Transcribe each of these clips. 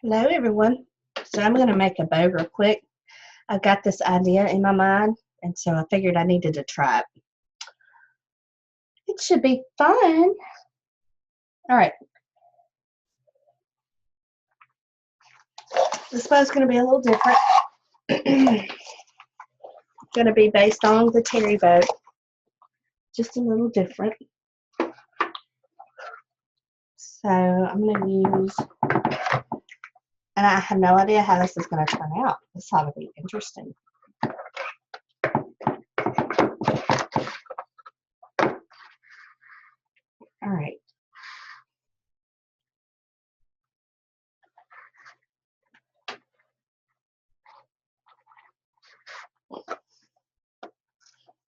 Hello everyone. So I'm going to make a bow real quick. I've got this idea in my mind, and so I figured I needed to try it. It should be fun. All right. This bow's going to be a little different. Going to be based on the terry bow. Just a little different. So I'm going to use, and I have no idea how this is going to turn out. This ought to be interesting. All right.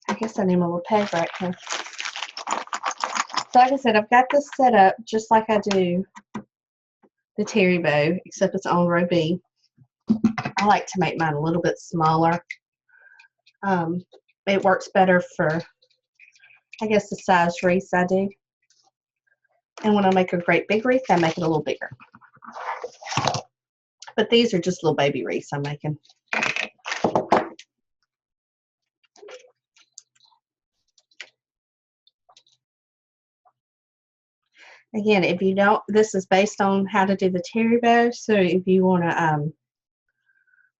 I guess I need my little peg right here. So like I said, I've got this set up just like I do the terry bow, except it's on row B. I like to make mine a little bit smaller. It works better for, I guess, the size wreaths I do. And when I make a great big wreath, I make it a little bigger. But these are just little baby wreaths I'm making. Again, if you don't, this is based on how to do the terry bow. So if you want to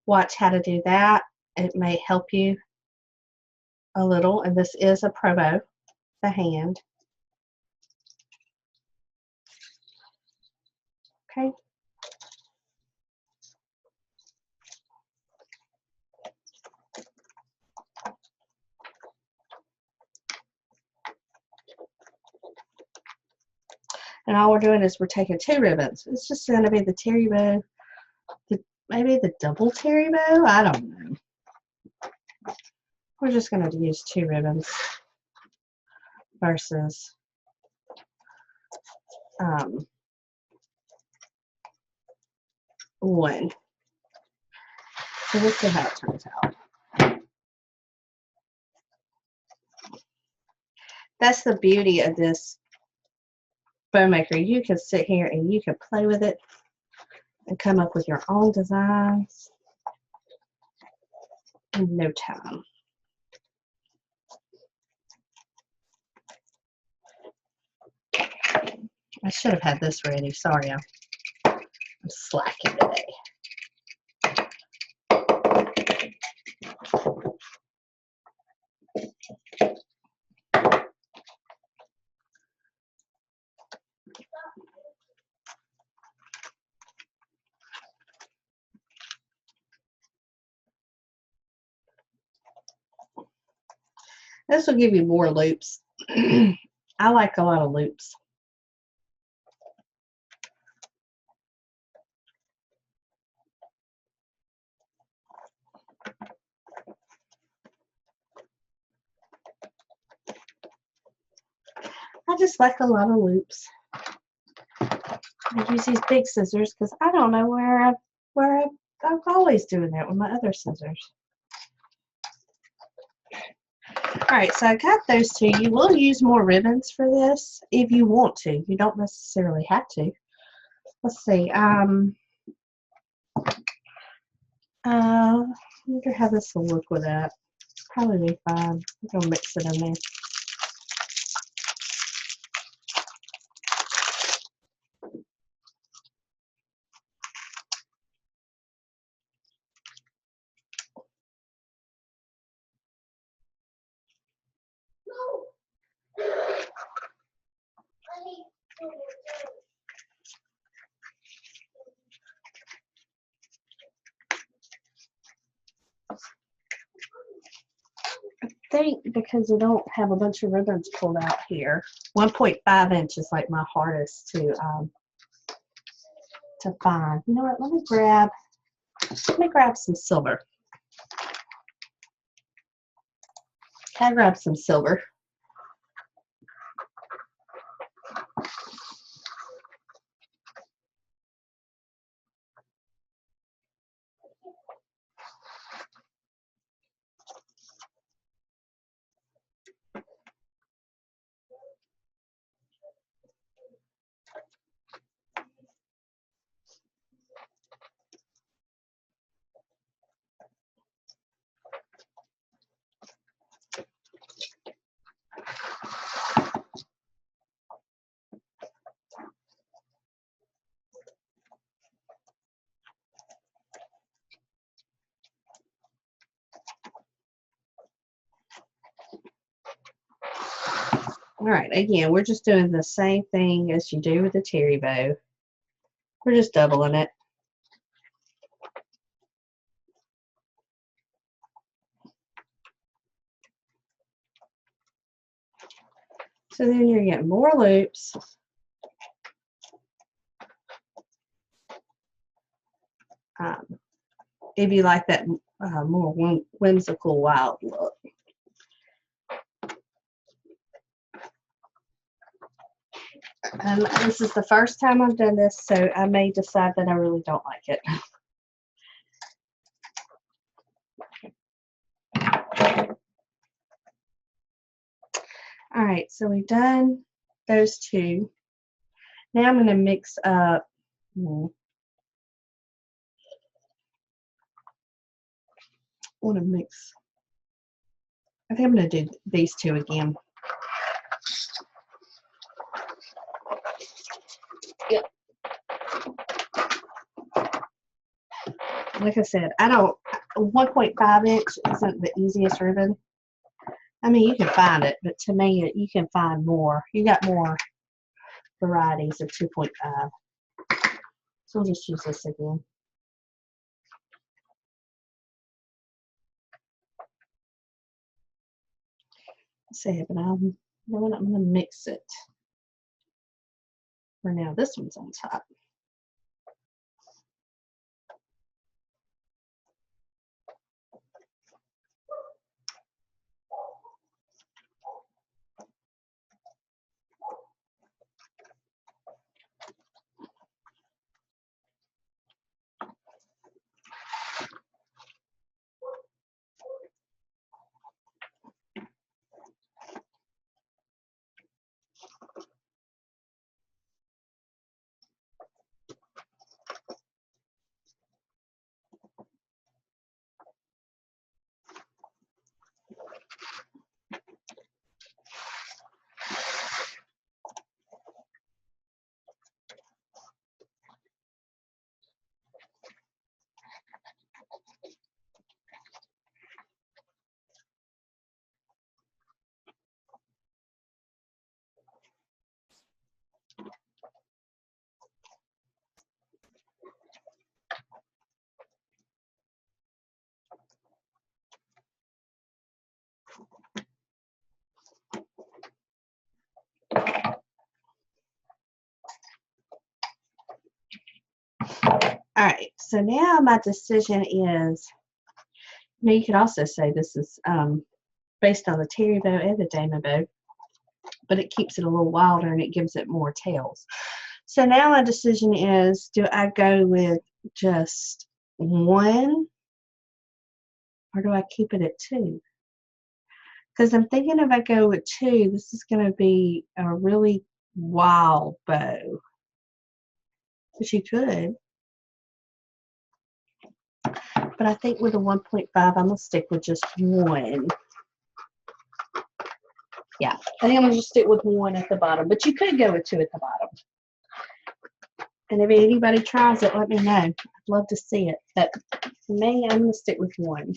watch how to do that, it may help you a little. And this is a ProBow, the hand. Okay. And all we're doing is we're taking two ribbons. It's just going to be the terry bow, maybe the double terry bow. I don't know. We're just going to use two ribbons versus one. So let's see how it turns out. That's the beauty of this bow maker. You can sit here and you can play with it and come up with your own designs in no time. I should have had this ready. Sorry, I'm slacking today. This will give you more loops. I like a lot of loops. I just like a lot of loops. I use these big scissors because I don't know where I'm always doing that with my other scissors. Alright, so I got those two. You will use more ribbons for this if you want to. You don't necessarily have to. Let's see. I wonder how this will look with that. Probably be fine. I'm going to mix it in there. I think because I don't have a bunch of ribbons pulled out here, 1.5 inch is like my hardest to find. You know what? Let me grab some silver. Can I grab some silver? All right, again, we're just doing the same thing as you do with the terry bow. We're just doubling it. So then you're getting more loops. If you like that more whimsical, wild look. And this is the first time I've done this, so I may decide that I really don't like it. All right, so we've done those two. Now I'm going to mix up. I want to mix. I think I'm going to do these two again. Yep. Like I said, 1.5 inch isn't the easiest ribbon. I mean, you can find it, but to me, you can find more. You got more varieties of 2.5. So we'll just use this again. Say, but I'm going to mix it. For now, this one's on top. All right, so now my decision is, you could also say this is based on the terry bow and the dama bow, but it keeps it a little wilder and it gives it more tails. So now my decision is, do I go with just one or do I keep it at 2? Because I'm thinking if I go with 2, this is going to be a really wild bow. But you could. But I think with a 1.5, I'm going to stick with just 1. Yeah, I think I'm going to just stick with 1 at the bottom. But you could go with 2 at the bottom. And if anybody tries it, let me know. I'd love to see it. But for me, I'm going to stick with 1.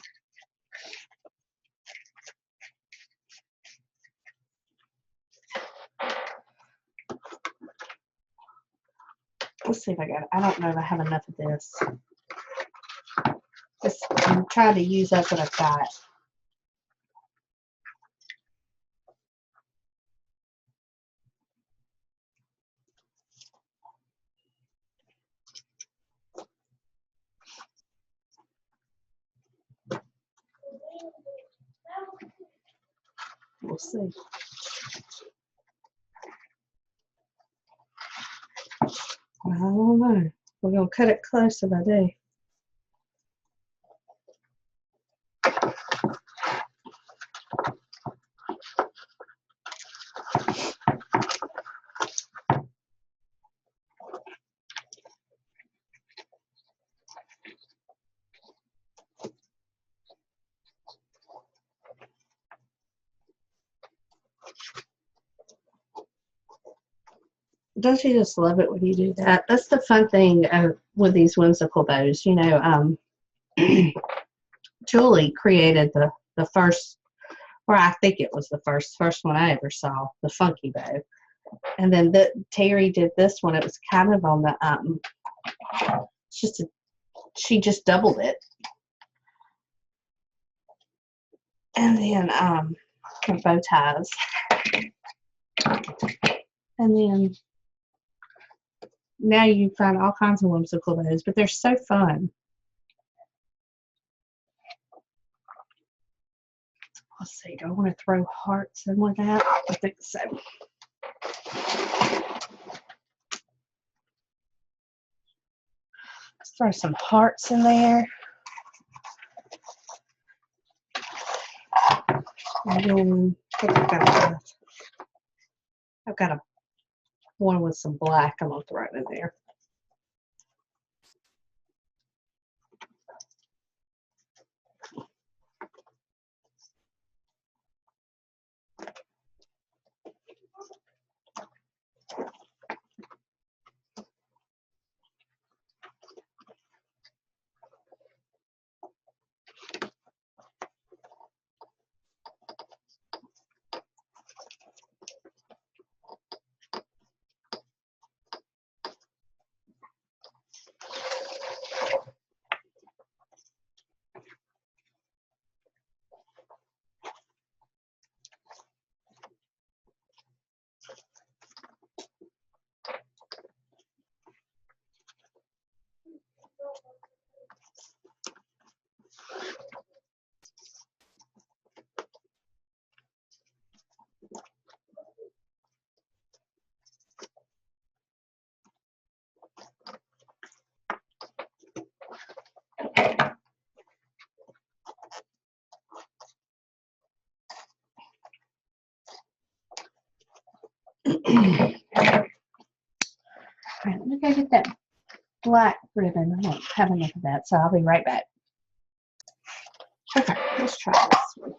Let's see if I got it. I don't know if I have enough of this. I'm trying to use up what I've got. We'll see. I don't know. We're going to cut it close if I do. Don't you just love it when you do that? That's the fun thing with these whimsical bows. You know, Julie created the first or I think it was the first one I ever saw, the funky bow. And then Terry did this one. It was kind of on the it's just she just doubled it. And then bow ties. And then now you find all kinds of whimsical bows, but they're so fun. Let's see, do I want to throw hearts in with that? I think so. Let's throw some hearts in there. And then I've got a one with some black. I'm gonna throw it in there. Alright, let me go get that black ribbon. I don't have enough of that, so I'll be right back. Okay, let's try this one.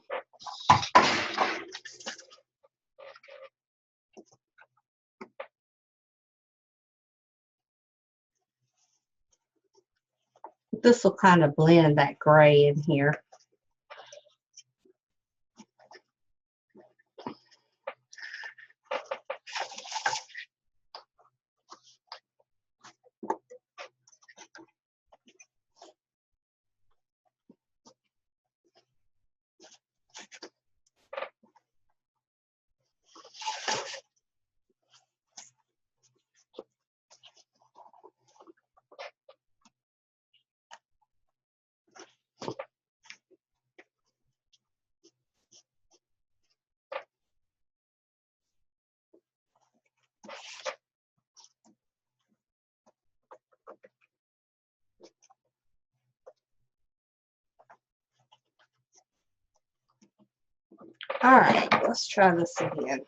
This will kind of blend that gray in here. All right, let's try this again.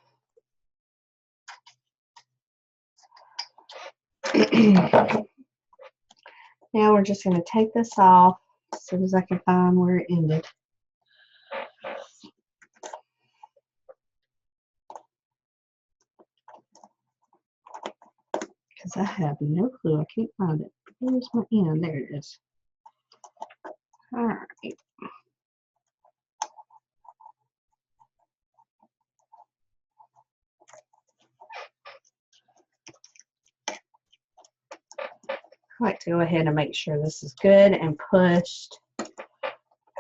Now we're just going to take this off as soon as I can find where it ended. Because I have no clue. I can't find it. Where's my end? There it is. All right. I like to go ahead and make sure this is good and pushed. And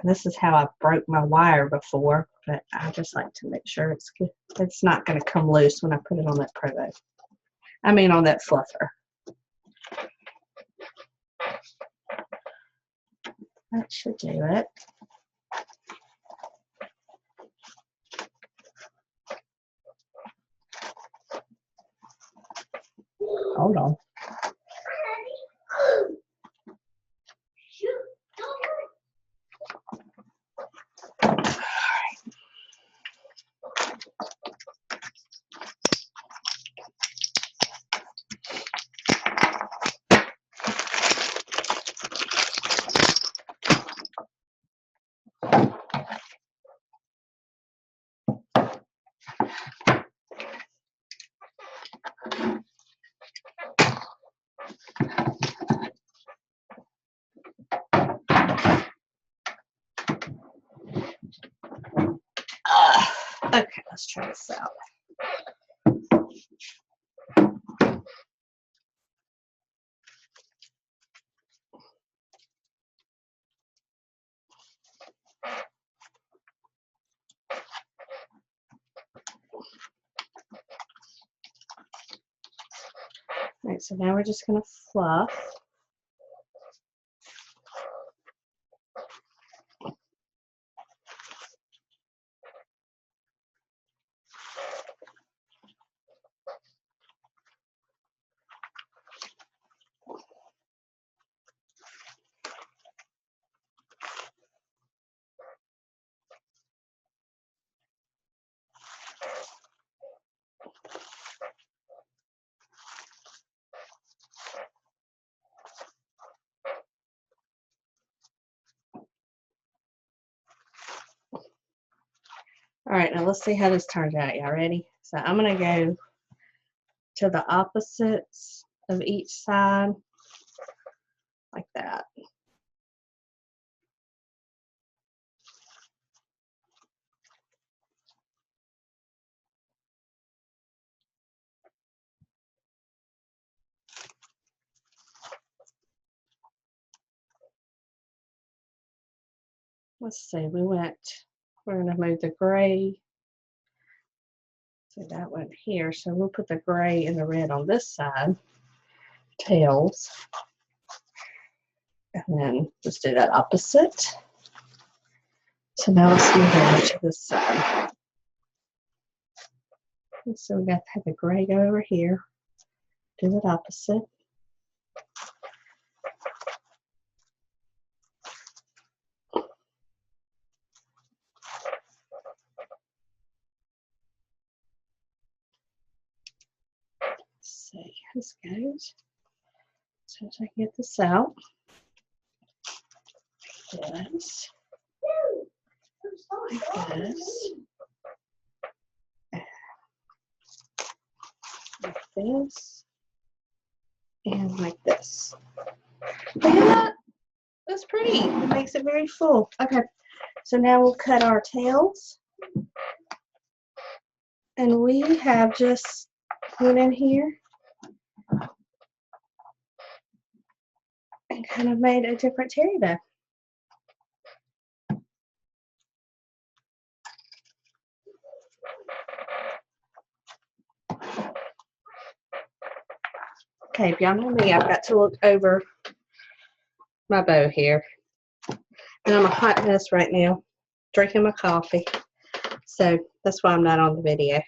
this is how I broke my wire before, but I just like to make sure it's good. It's not going to come loose when I put it on that ProBow. I mean on that fluffer. That should do it. Hold on. Okay, let's try this out. All right, so now we're just going to fluff. All right, now let's see how this turns out. Y'all ready? So I'm going to go to the opposites of each side, like that. Let's see, we're going to move the gray. So that went here. So we'll put the gray and the red on this side, tails. And then just do that opposite. So now let's move over to this side. And so we got to have the gray go over here. Do that opposite. Let's see how this goes. So as I get this out, like this, like this, and like this. Look at that. That's pretty. It makes it very full. Okay, so now we'll cut our tails. And we have just went in here and kind of made a different terry bow. Okay, if y'all know me, I've got to look over my bow here. And I'm a hot mess right now, drinking my coffee. So that's why I'm not on the video.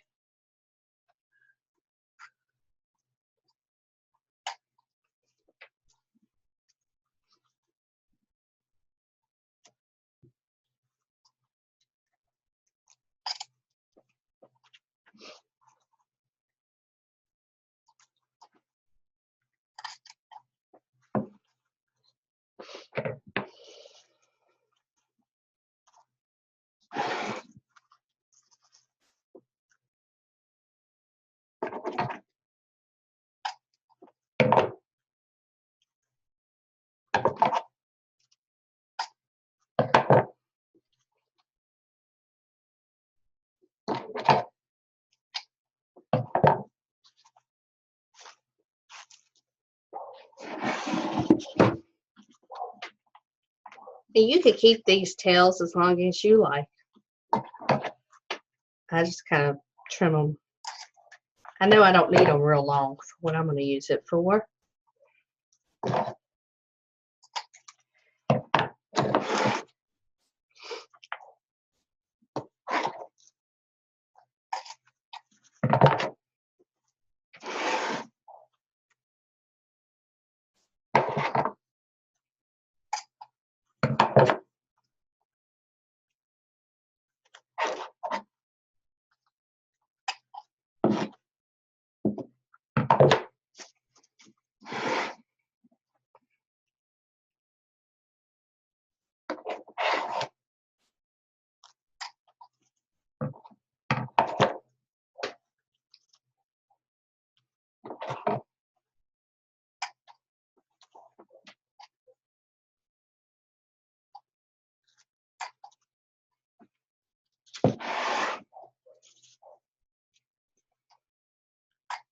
And you could keep these tails as long as you like. I just kind of trim them. I know I don't need them real long for what I'm going to use it for.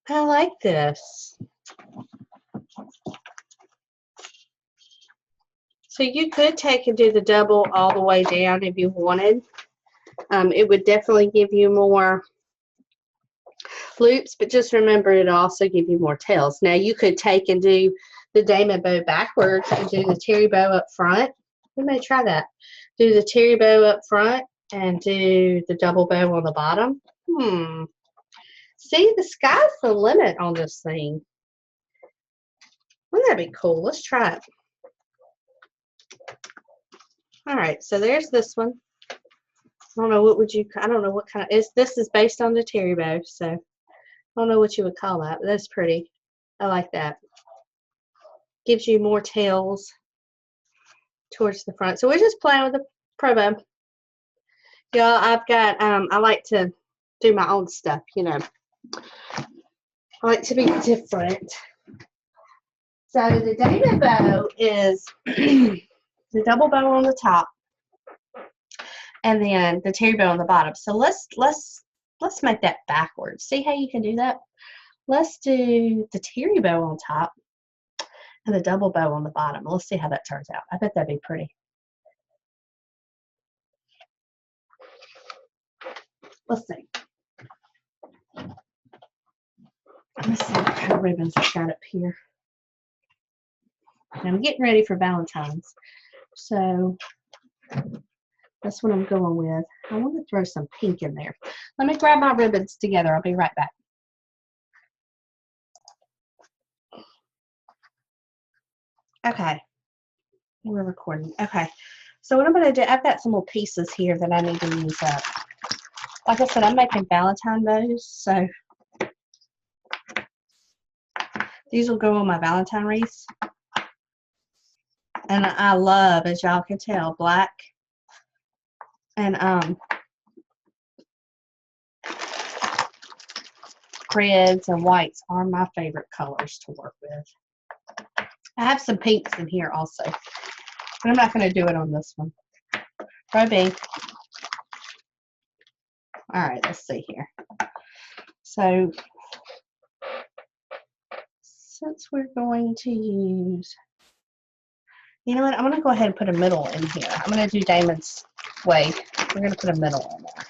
I like this. So you could take and do the double all the way down if you wanted. It would definitely give you more loops, but just remember it'll also give you more tails. Now you could take and do the diamond bow backwards and do the terry bow up front. We may try that. Do the terry bow up front and do the double bow on the bottom. See, the sky's the limit on this thing. Wouldn't that be cool? Let's try it. All right, so there's this one. I don't know what kind of this is based on the terry bow, so I don't know what you would call that, but that's pretty. I like that. Gives you more tails towards the front. So we're just playing with the ProBow. Y'all, I've got I like to do my own stuff, you know. I like to be different. So the diamond bow is the double bow on the top, and then the terry bow on the bottom. So let's make that backwards. See how you can do that? Let's do the terry bow on top and the double bow on the bottom. Let's see how that turns out. I bet that'd be pretty. Let's see. Let's see what kind of ribbons I've got up here. And I'm getting ready for Valentine's. So that's what I'm going with. I want to throw some pink in there. Let me grab my ribbons together. I'll be right back. Okay. We're recording. Okay. So what I'm going to do, I've got some more pieces here that I need to use up. Like I said, I'm making Valentine bows, so these will go on my Valentine wreaths. And I love, as y'all can tell, black and reds and whites are my favorite colors to work with. I have some pinks in here also, but I'm not going to do it on this one. ProBow. All right, let's see here. So since we're going to use, you know what, I'm going to go ahead and put a middle in here. I'm going to do Damon's way. We're going to put a middle in there.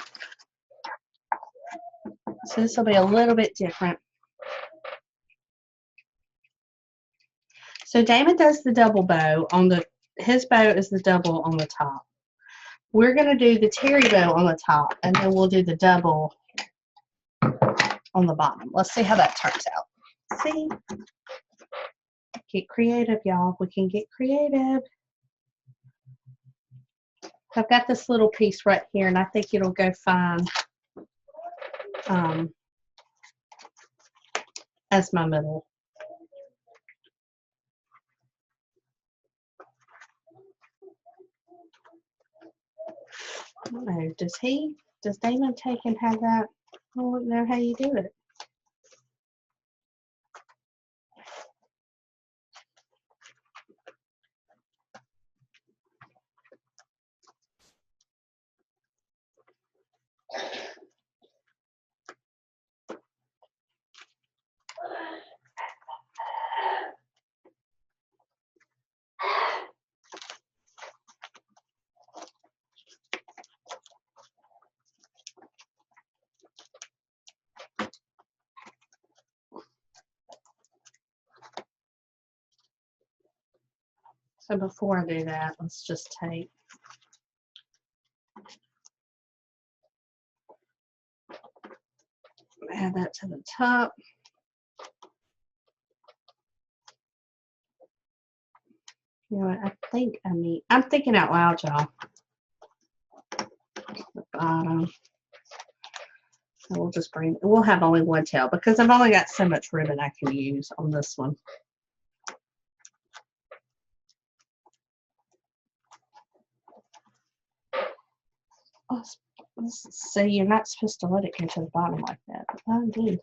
So this will be a little bit different. So Damon does the double bow on the, his bow is the double on the top. We're going to do the terry bow on the top, and then we'll do the double on the bottom. Let's see how that turns out. See? Get creative, y'all. We can get creative. I've got this little piece right here, and I think it'll go fine as my middle. I don't know, does Damon take and have that? I don't know how you do it. So before I do that, let's just take add that to the top. You know what, I'm thinking out loud, y'all. The bottom. So we'll have only one tail because I've only got so much ribbon I can use on this one. So you're not supposed to let it go to the bottom like that. But I do.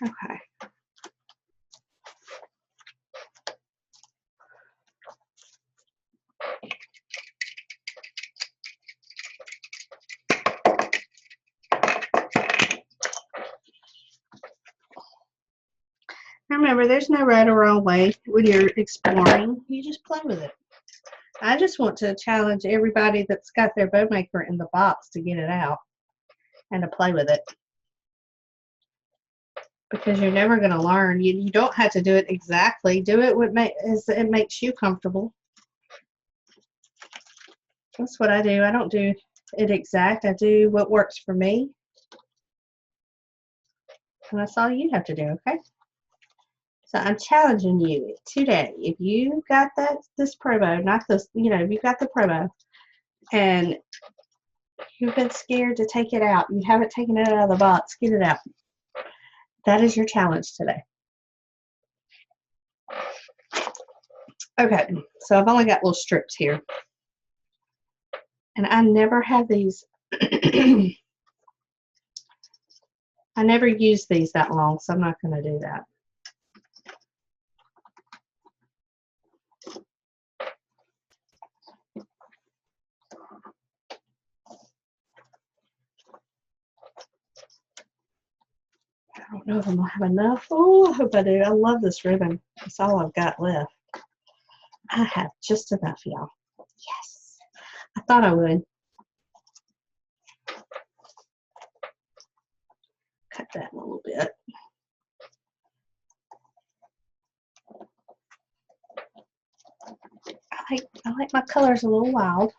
Okay. Remember, there's no right or wrong way when you're exploring. You just play with it. I just want to challenge everybody that's got their bow maker in the box to get it out and to play with it. Because you're never going to learn. You don't have to do it exactly. Do it what it makes you comfortable. That's what I do. I don't do it exact. I do what works for me. And that's all you have to do, okay? So I'm challenging you today. If you got this ProBow, not this, if you got the ProBow and you've been scared to take it out, you haven't taken it out of the box, get it out. That is your challenge today. Okay, so I've only got little strips here. And I never have these, I never use these that long, so I'm not going to do that. I don't know if I'm going to have enough. Oh, I hope I do. I love this ribbon. That's all I've got left. I have just enough, y'all. Yes. I thought I would. Cut that a little bit. I like my colors a little wild.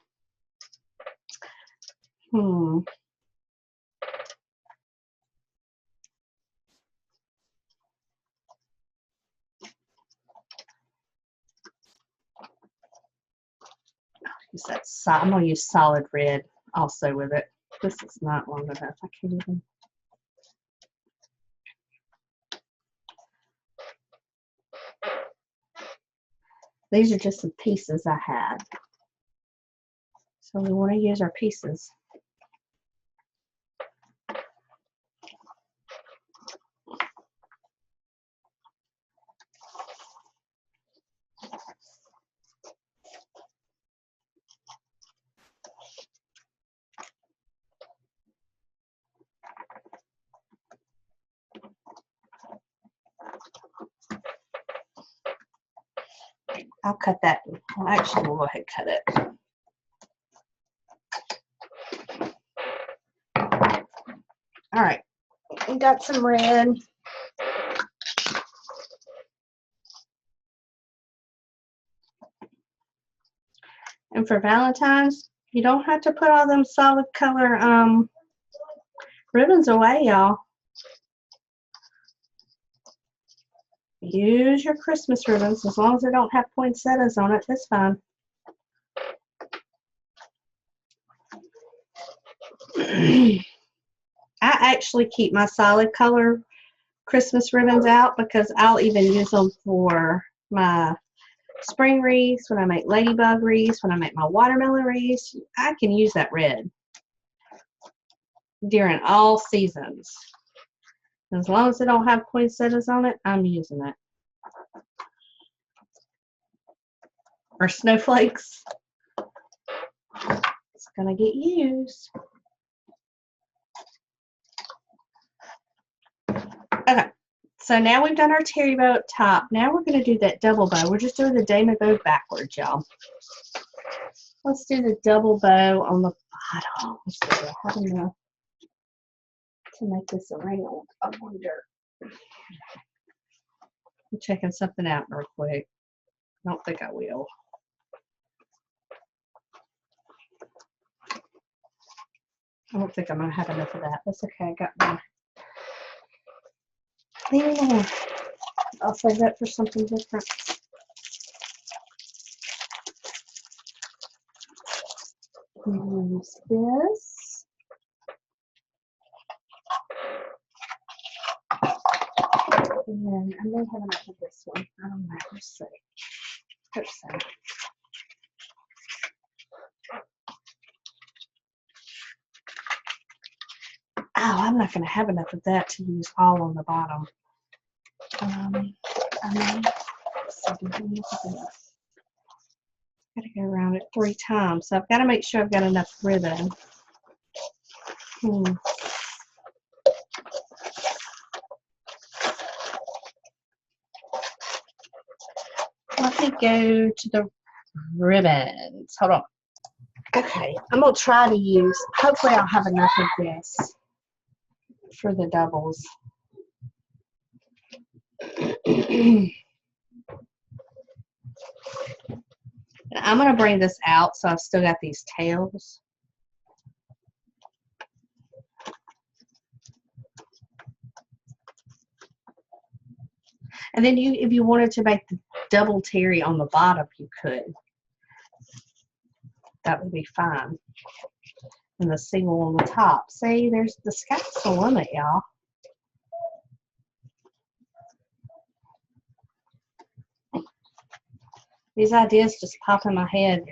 I'm going to use solid red also with it. This is not long enough. I can't even. These are just some pieces I had. So we want to use our pieces. I'll cut that. Well, actually, we'll go ahead and cut it. All right. We got some red. And for Valentine's, you don't have to put all them solid color ribbons away, y'all. Use your Christmas ribbons. As long as they don't have poinsettias on it, that's fine. I actually keep my solid color Christmas ribbons out because I'll even use them for my spring wreaths, when I make ladybug wreaths, when I make my watermelon wreaths. I can use that red during all seasons. As long as they don't have poinsettias on it, I'm using it. Or snowflakes. It's going to get used. Okay, so now we've done our terry bow up top. Now we're going to do that double bow. We're just doing the dame bow backwards, y'all. Let's do the double bow on the bottom. Let's see, I have enough to make this around. I wonder. I'm checking something out real quick. I don't think I will. I don't think I'm going to have enough of that. That's okay. I got my. Yeah. I'll save that for something different. Use this. And I may have enough of this one. I don't know. Let's see. Hope so. Oh, I'm not going to have enough of that to use all on the bottom. I mean, so do this. Got to go around it 3 times. So I've got to make sure I've got enough ribbon. Let me go to the ribbons. Hold on. Okay, I'm going to try to use, hopefully I'll have enough of this for the doubles. I'm going to bring this out so I've still got these tails. And then if you wanted to make the double terry on the bottom, you could. That would be fine. And the single on the top. See, the sky's the limit, y'all. These ideas just pop in my head.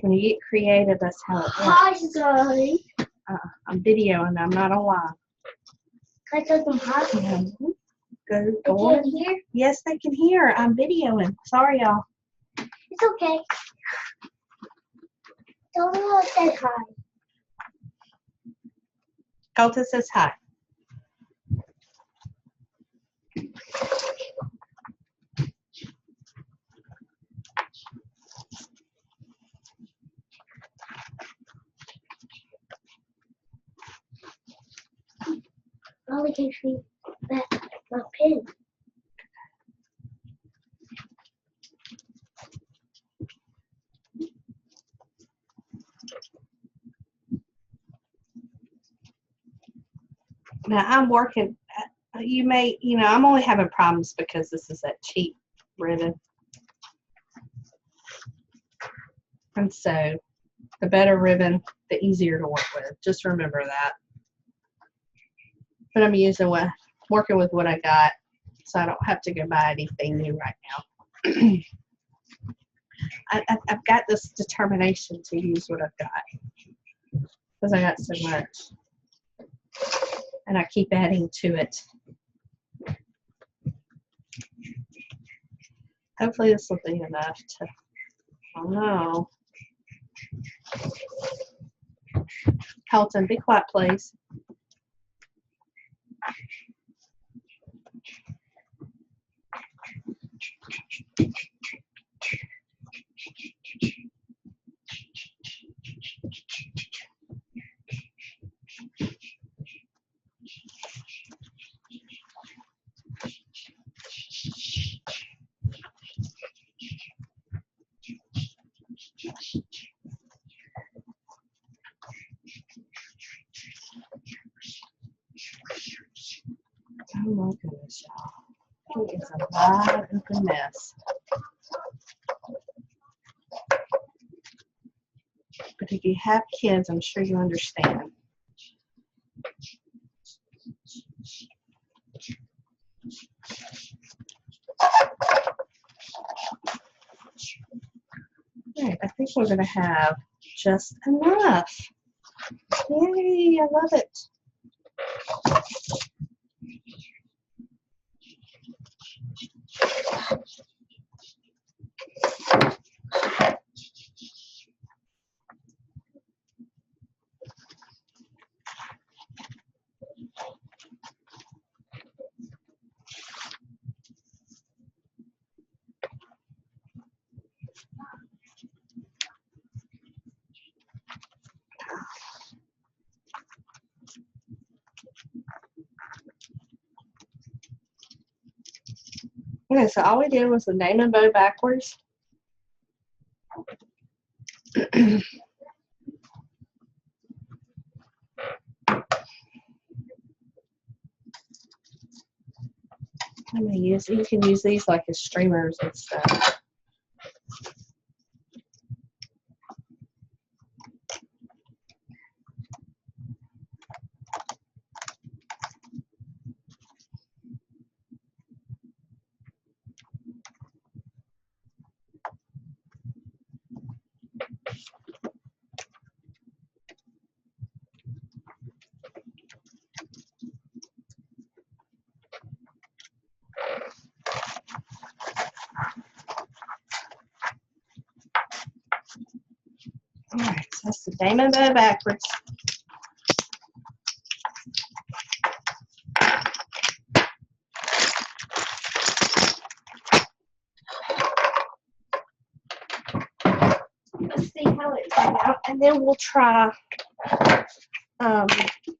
When you get creative, that's how it works. Hi, Zoe. I'm videoing. I'm not on live. Can I tell them hi? Go They on. can't hear? Yes, they can hear. I'm videoing. Sorry, y'all. It's okay. Don't know say hi. Colton says hi. Molly can see that my pin. Now I'm working. I'm only having problems because this is that cheap ribbon. And so the better ribbon, the easier to work with. Just remember that. But I'm working with what I got, so I don't have to go buy anything new right now. I've got this determination to use what I've got because I got so much. And I keep adding to it. Hopefully this will be enough to, I don't know. Colton, be quiet, please. Oh my goodness, y'all. It is a wide open mess. But if you have kids, I'm sure you understand. All right, I think we're going to have just enough. Yay, I love it. Okay, so all we did was the name and bow backwards. I'm gonna use, you can use these like as streamers and stuff. All right, so that's the name and bow backwards. how it came out, and then we'll try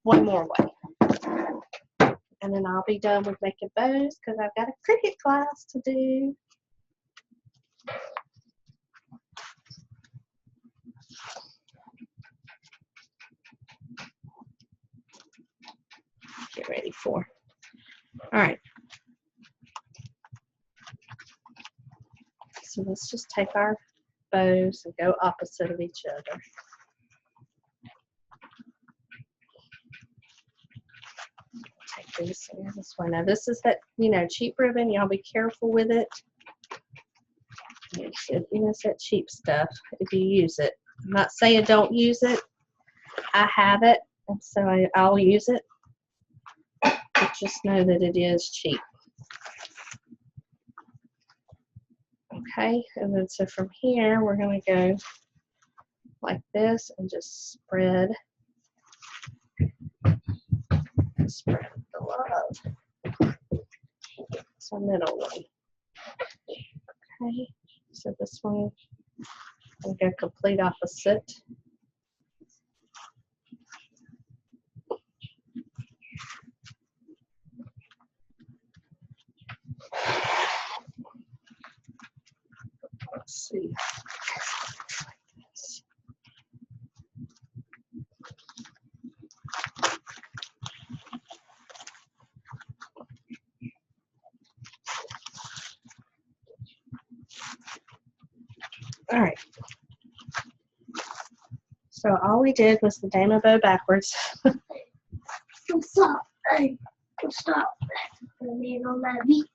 one more way. And then I'll be done with making bows because I've got a cricket class to do. Get ready for. All right. So let's just take our bows and go opposite of each other. Take these this way. Now this is that, cheap ribbon. Y'all be careful with it. It's that cheap stuff if you use it. I'm not saying don't use it. I have it, and so I'll use it. But just know that it is cheap. Okay, and then so from here we're going to go like this and just spread the love. It's our middle one. Okay, so this one will go complete opposite. Let's see. All right. So all we did was the dame bow backwards. Stop. Stop. On my feet.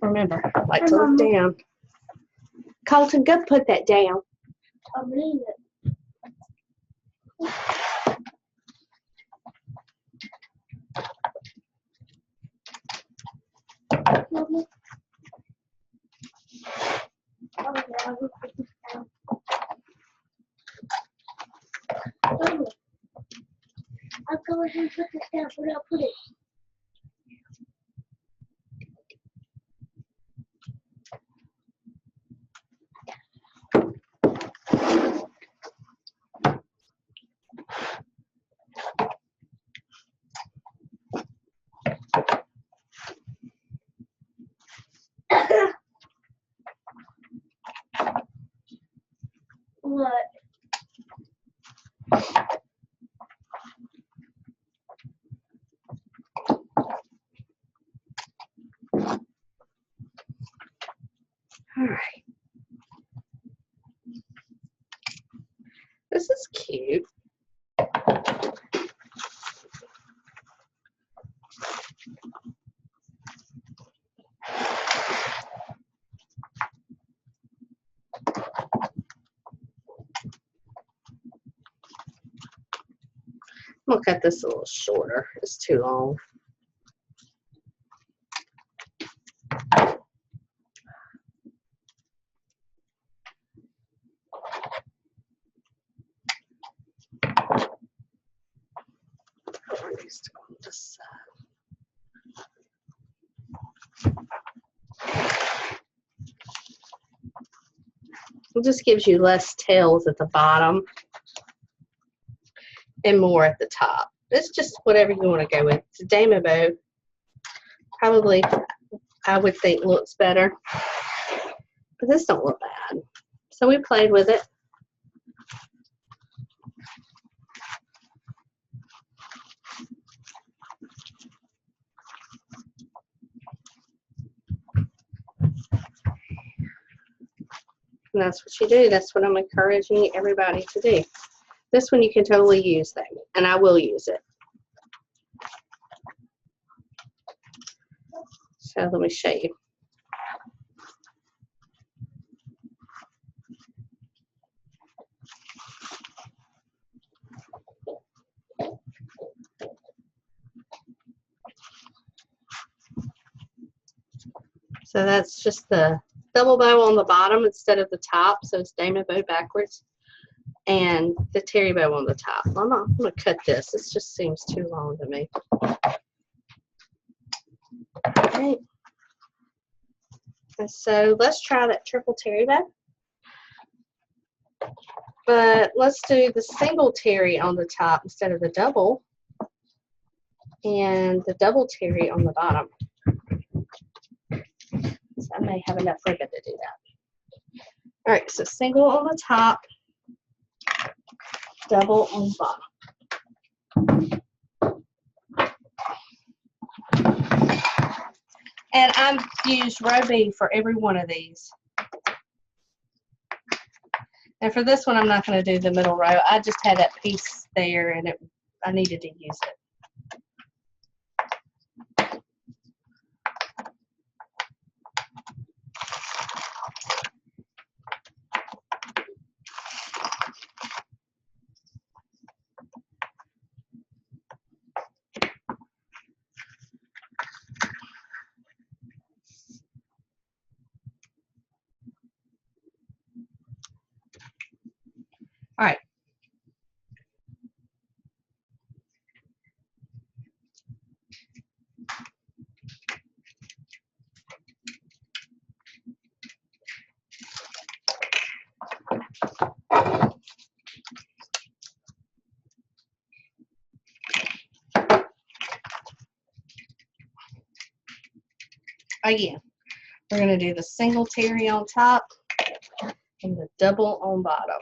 Remember, I like to look down. Colton, go put that down. I believe it. Mommy. Oh, yeah, I will put this down. Mommy. I'll go ahead and put this down. Where do I put it? What? All right. This is cute. I'm gonna cut this a little shorter. It's too long. It just gives you less tails at the bottom and more at the top. It's just whatever you want to go with. The dame bow probably, I would think, looks better, but this don't look bad. So we played with it. And that's what you do. That's what I'm encouraging everybody to do. This one you can totally use that, and I will use it. So let me show you. So that's just the double bow on the bottom instead of the top. So it's diamond bow backwards. And the terry bow on the top. I'm going to cut this. This just seems too long to me. Alright. And so let's try that triple terry bow. But let's do the single terry on the top instead of the double. And the double terry on the bottom. So I may have enough ribbon to do that. Alright, so single on the top, double on the bottom. And I've used row B for every one of these. And for this one, I'm not going to do the middle row. I just had that piece there, and I needed to use it. All right. Again, we're going to do the single terry on top and the double on bottom.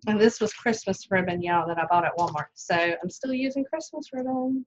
And this was Christmas ribbon, y'all, that I bought at Walmart. So I'm still using Christmas ribbon.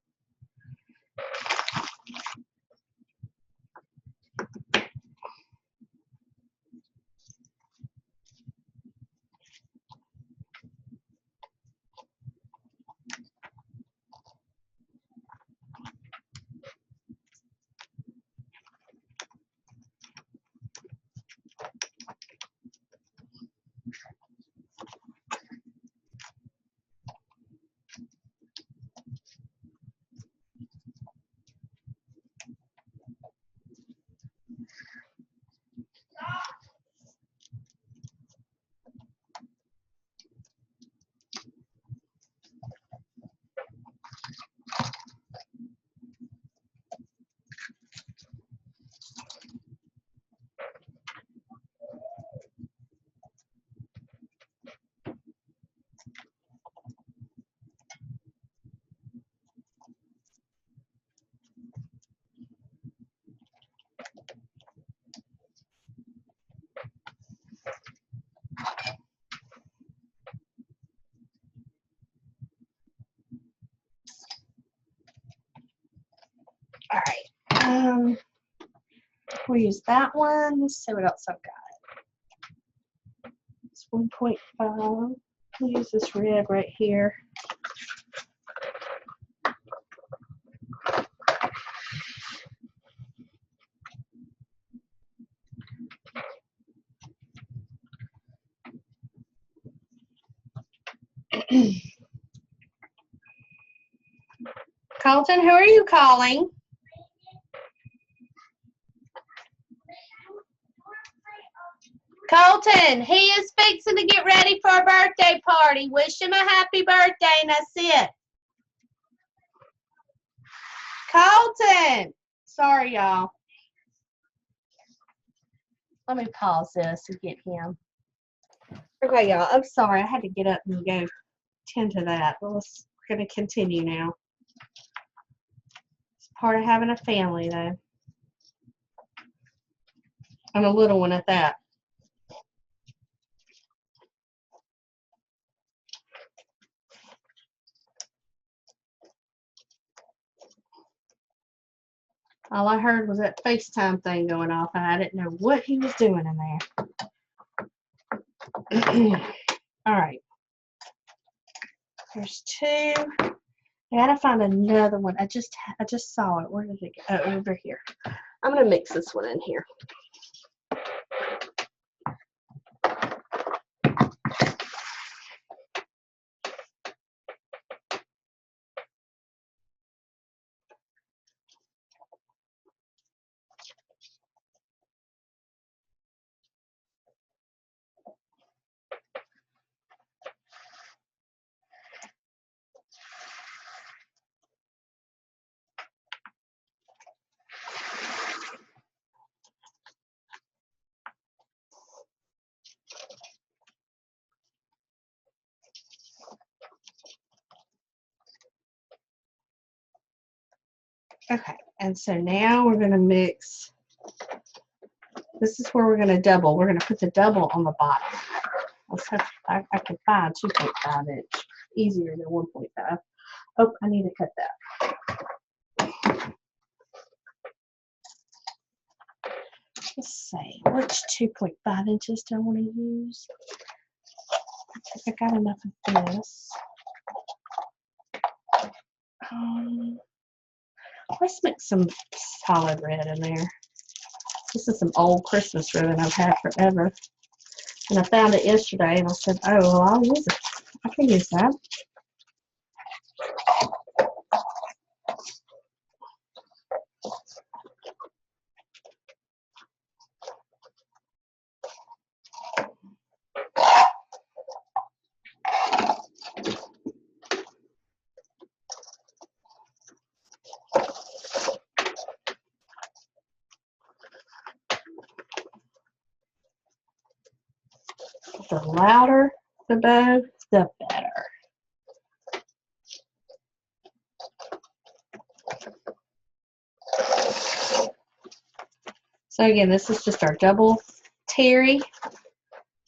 All right. We'll use that one. Let's see what else I've got. It's 1.5. We'll use this red right here. Colton, who are you calling? Colton, he is fixing to get ready for a birthday party. Wish him a happy birthday, and that's it. Colton! Sorry, y'all. Let me pause this and get him. Okay, y'all. I'm sorry. I had to get up and go tend to that. Well, we're going to continue now. It's part of having a family, though. I'm a little one at that. All I heard was that FaceTime thing going off, and I didn't know what he was doing in there. All right. There's two. I gotta find another one. I just saw it. Where did it go? Oh, over here. I'm gonna mix this one in here. Okay, and so now we're going to mix. This is where we're going to double. We're going to put the double on the bottom. Let's hope I can find 2.5 inch. Easier than 1.5. Oh, I need to cut that. Let's see, which 2.5 inches do I want to use? I think I got enough of this. Let's mix some solid red in there. This is some old Christmas ribbon I've had forever. And I found it yesterday and I said, oh, well, I'll use it. I can use that. The louder the bow, the better. So again, this is just our double terry.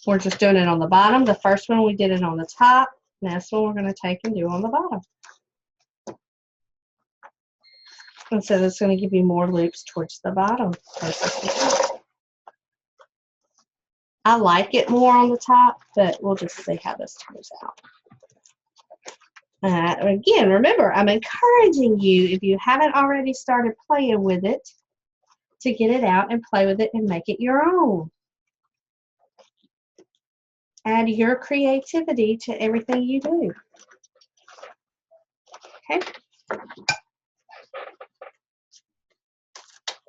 We're just doing it on the bottom. The first one we did it on the top. Next one we're going to take and do on the bottom. And so that's going to give you more loops towards the bottom versus the top. I like it more on the top, but we'll just see how this turns out. Again, remember, I'm encouraging you, if you haven't already started playing with it, to get it out and play with it and make it your own. Add your creativity to everything you do. Okay.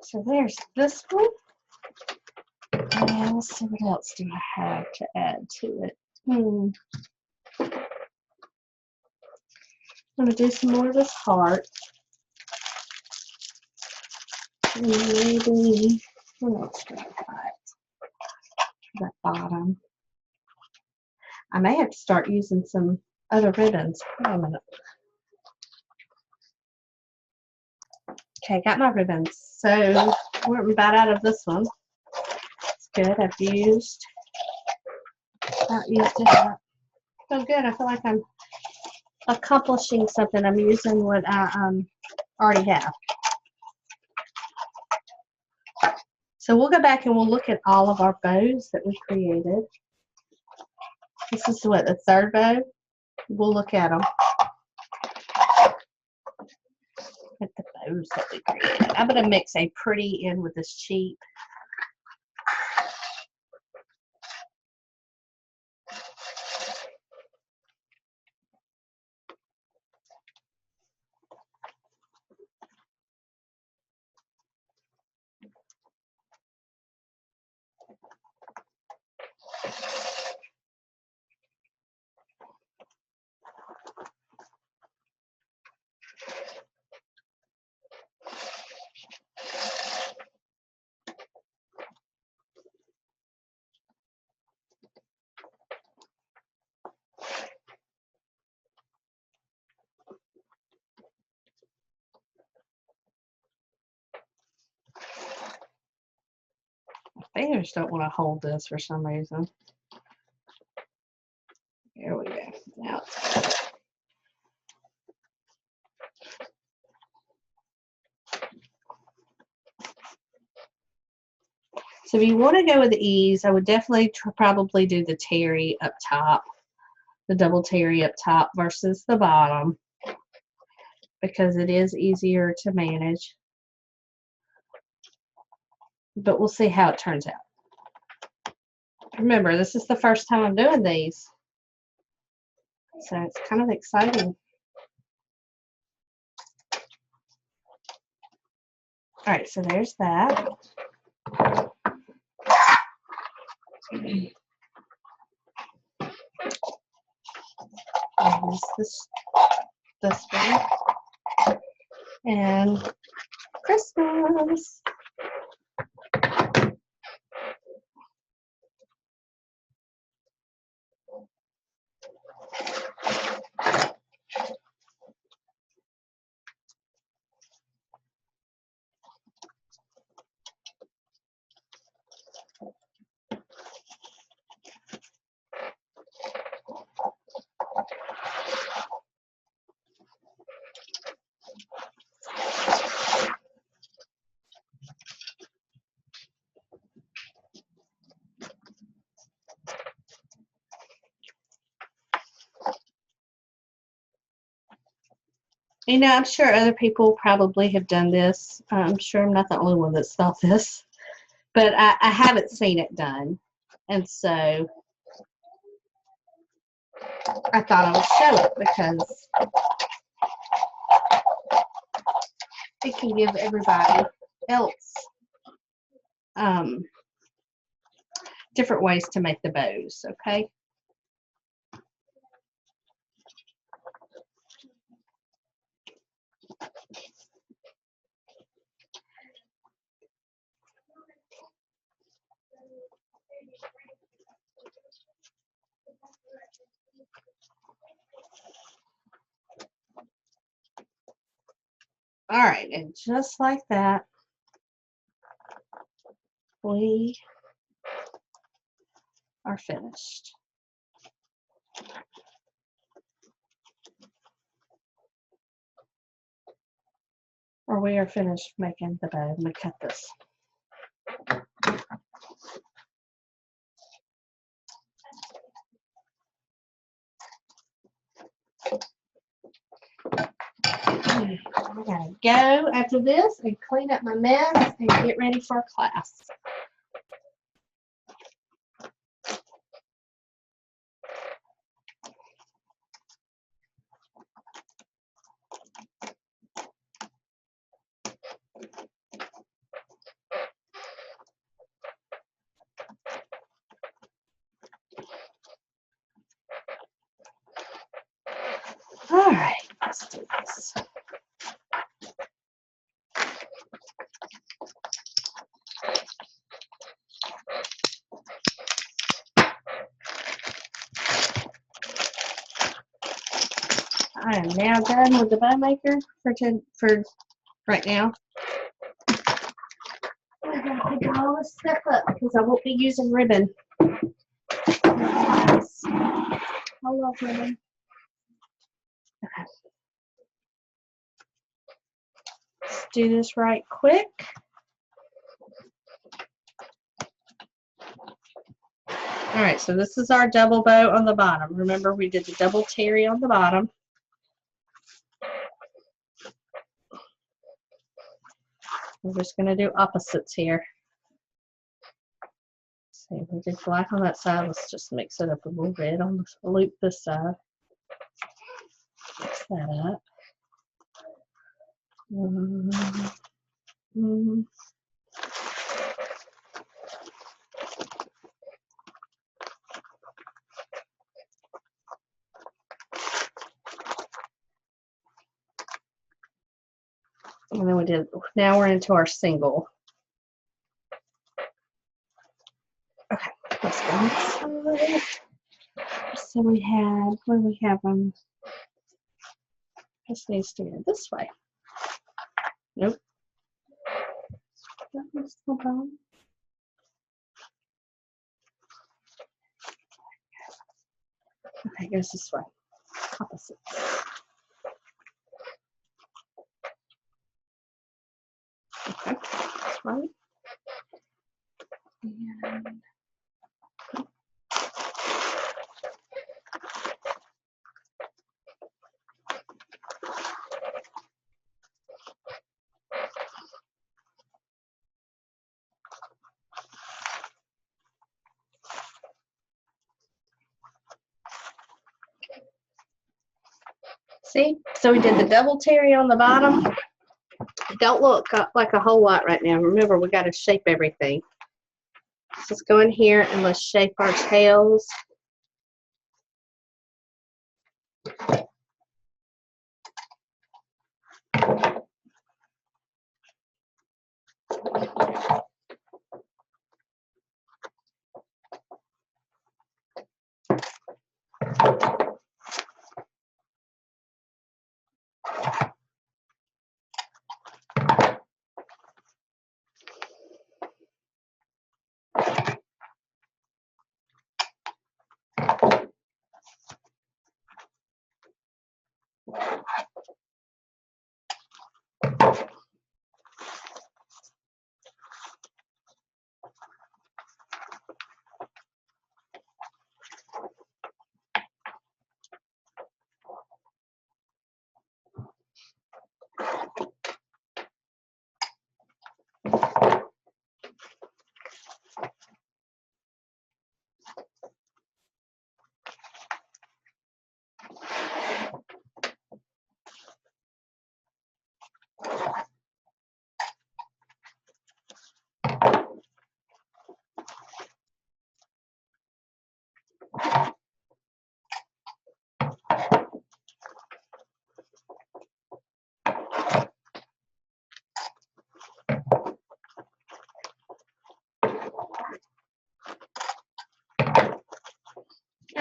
So there's this one. And let's see what else do I have to add to it. I'm going to do some more of this heart. And maybe, what else do I got? That bottom. I may have to start using some other ribbons. Wait a minute. Okay, got my ribbons. So we're about out of this one. It's good. I've used it up. So good. I feel like I'm accomplishing something. I'm using what I already have. So we'll go back and we'll look at all of our bows that we created. This is what, the third bow? We'll look at them. At the bows that we created. I'm going to mix a pretty in with this cheap. My fingers don't want to hold this for some reason. There we go. Now it's so if you want to go with ease, I would definitely probably do the terry up top, the double terry up top versus the bottom, because it is easier to manage. But we'll see how it turns out. Remember, this is the first time I'm doing these, so it's kind of exciting. All right, so there's that. This one. And Christmas. You know, I'm sure other people probably have done this. I'm sure I'm not the only one that's thought this, but I haven't seen it done. And so I thought I would show it because it can give everybody else different ways to make the bows, okay? All right, and just like that, we are finished. Or we are finished making the bow. Let me cut this. I gotta go after this and clean up my mess and get ready for class. All right, let's do this. I am now done with the bow maker for right now. I gotta pick all this stuff up because I won't be using ribbon. I love ribbon. Okay. Let's do this right quick. All right, so this is our double bow on the bottom. Remember, we did the double terry on the bottom. We're just going to do opposites here. See, we did black on that side. Let's just mix it up a little bit on the loop this side. Mix that up. And then we did, now we're into our single. Okay, let's go inside. So we had, where do we have them? This needs to go this way. Nope. That was the bottom. Okay, it goes this way. Opposite. Okay, that's right. And see, so we did the double terry on the bottom. Don't look like a whole lot right now. Remember, we got to shape everything. So let's go in here and let's shape our tails.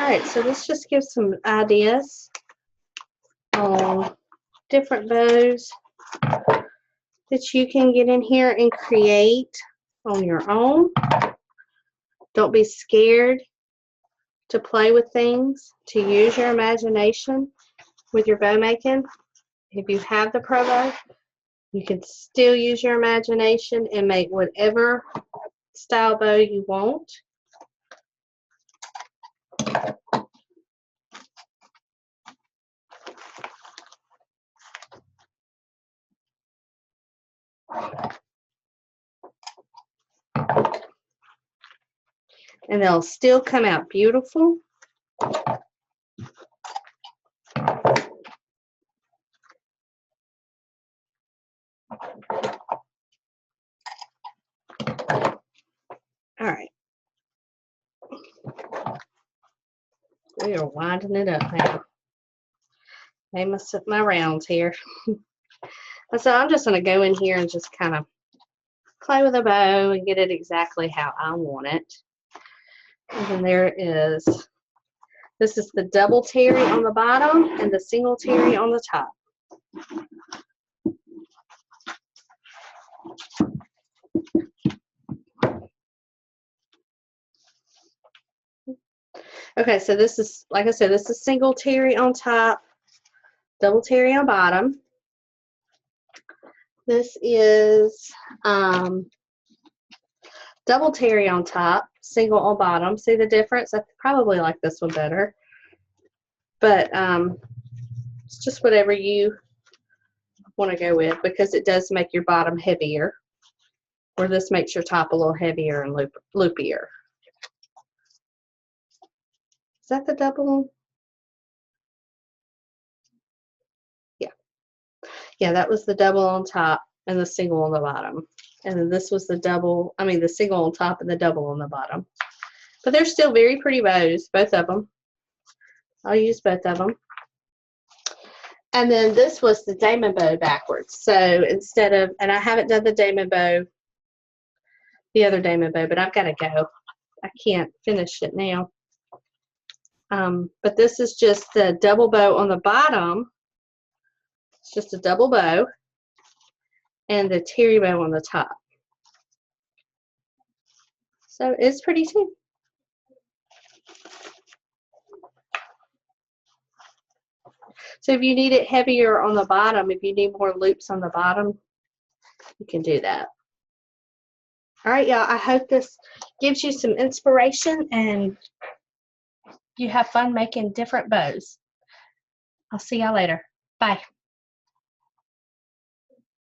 Alright, so this just gives some ideas on different bows that you can get in here and create on your own. Don't be scared to play with things, to use your imagination with your bow making. If you have the ProBow, you can still use your imagination and make whatever style bow you want. And they'll still come out beautiful. All right. We are winding it up now. They must have my rounds here. So I'm just going to go in here and just kind of play with a bow and get it exactly how I want it. And then there is, this is the double terry on the bottom and the single terry on the top. Okay, so this is, like I said, this is single terry on top, double terry on bottom. This is double terry on top, single on bottom. See the difference? I probably like this one better. But it's just whatever you want to go with, because it does make your bottom heavier, or this makes your top a little heavier and loopier. Is that the double? Yeah. Yeah, that was the double on top and the single on the bottom. And then this was the double, I mean the single on top and the double on the bottom. But they're still very pretty bows, both of them. I'll use both of them. And then this was the Damon bow backwards. So instead of, and I haven't done the Damon bow, the other Damon bow, but I've got to go. I can't finish it now. But this is just the double bow on the bottom. It's just a double bow. And the terry bow on the top. So it's pretty too. So if you need it heavier on the bottom, if you need more loops on the bottom, you can do that. All right, y'all, I hope this gives you some inspiration and you have fun making different bows. I'll see y'all later. Bye.